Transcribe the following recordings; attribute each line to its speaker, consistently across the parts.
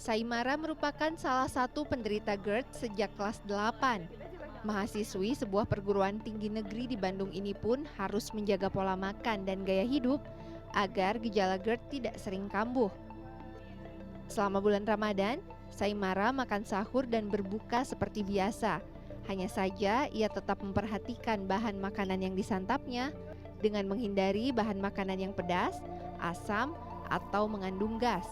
Speaker 1: Saimara merupakan salah satu penderita GERD sejak kelas 8. Mahasiswi sebuah perguruan tinggi negeri di Bandung ini pun harus menjaga pola makan dan gaya hidup agar gejala GERD tidak sering kambuh. Selama bulan Ramadan, Saimara makan sahur dan berbuka seperti biasa. Hanya saja ia tetap memperhatikan bahan makanan yang disantapnya dengan menghindari bahan makanan yang pedas, asam, atau mengandung gas.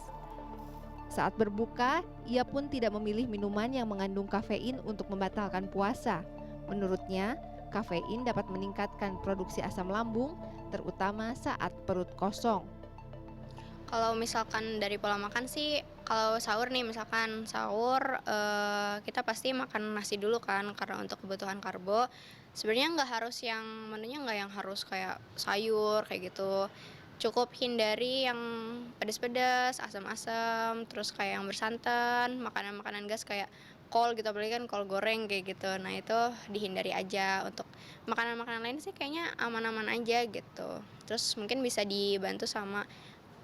Speaker 1: Saat berbuka, ia pun tidak memilih minuman yang mengandung kafein untuk membatalkan puasa. Menurutnya, kafein dapat meningkatkan produksi asam lambung, terutama saat perut kosong.
Speaker 2: Kalau misalkan dari pola makan sih, kalau sahur nih misalkan sahur, kita pasti makan nasi dulu kan karena untuk kebutuhan karbo. Sebenarnya nggak harus yang menunya nggak yang harus kayak sayur kayak gitu. Cukup hindari yang pedas-pedas, asam-asam, terus kayak yang bersantan, makanan-makanan gas kayak kol gitu, apalagi kan kol goreng kayak gitu. Nah itu dihindari aja. Untuk makanan-makanan lain sih kayaknya aman-aman aja gitu. Terus mungkin bisa dibantu sama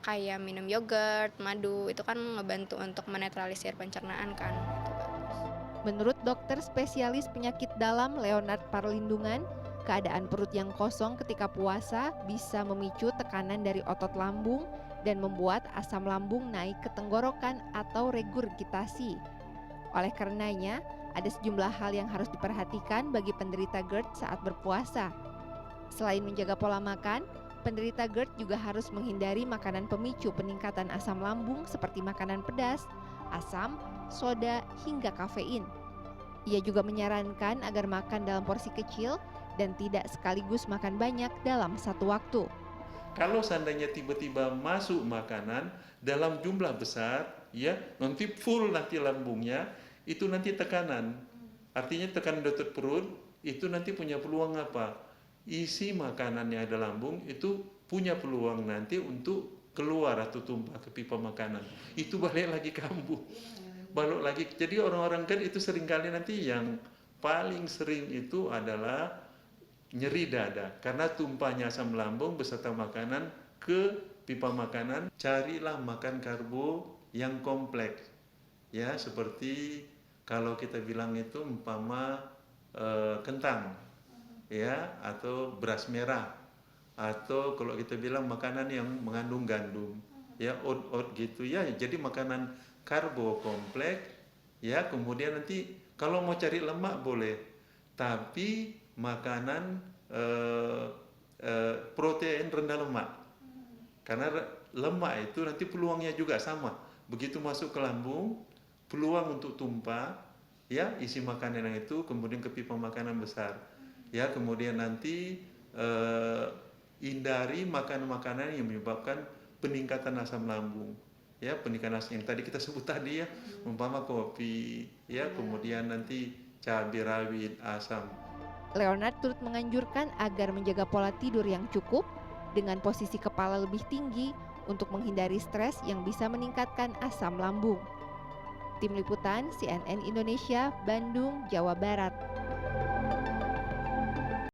Speaker 2: kayak minum yogurt, madu, itu kan ngebantu untuk menetralisir pencernaan kan, itu bagus.
Speaker 1: Menurut dokter spesialis penyakit dalam Leonard Parlindungan, keadaan perut yang kosong ketika puasa bisa memicu tekanan dari otot lambung dan membuat asam lambung naik ke tenggorokan atau regurgitasi. Oleh karenanya, ada sejumlah hal yang harus diperhatikan bagi penderita GERD saat berpuasa. Selain menjaga pola makan, penderita GERD juga harus menghindari makanan pemicu peningkatan asam lambung seperti makanan pedas, asam, soda, hingga kafein. Ia juga menyarankan agar makan dalam porsi kecil dan tidak sekaligus makan banyak dalam satu waktu.
Speaker 3: Kalau seandainya tiba-tiba masuk makanan dalam jumlah besar, ya nanti full nanti lambungnya, itu nanti tekanan. Artinya tekanan di otot perut itu nanti punya peluang apa? Isi makanan yang ada lambung itu punya peluang nanti untuk keluar atau tumpah ke pipa makanan. Itu balik lagi kambuh. Balik lagi. Jadi orang-orang kan itu seringkali nanti yang paling sering itu adalah nyeri dada karena tumpahnya asam lambung beserta makanan ke pipa makanan. Carilah makan karbo yang kompleks, ya seperti kalau kita bilang itu umpama kentang, ya atau beras merah, atau kalau kita bilang makanan yang mengandung gandum, ya oat gitu ya. Jadi makanan karbo kompleks, ya kemudian nanti kalau mau cari lemak boleh, tapi makanan protein rendah lemak, karena lemak itu nanti peluangnya juga sama, begitu masuk ke lambung peluang untuk tumpah, ya isi makanan itu kemudian ke pipa makanan besar, ya kemudian nanti hindari makanan-makanan yang menyebabkan peningkatan asam lambung, ya peningkatan asam yang tadi kita sebut tadi ya, umpama kopi, ya kemudian nanti cabai rawit, asam.
Speaker 1: Leonard turut menganjurkan agar menjaga pola tidur yang cukup dengan posisi kepala lebih tinggi untuk menghindari stres yang bisa meningkatkan asam lambung. Tim Liputan CNN Indonesia, Bandung, Jawa Barat.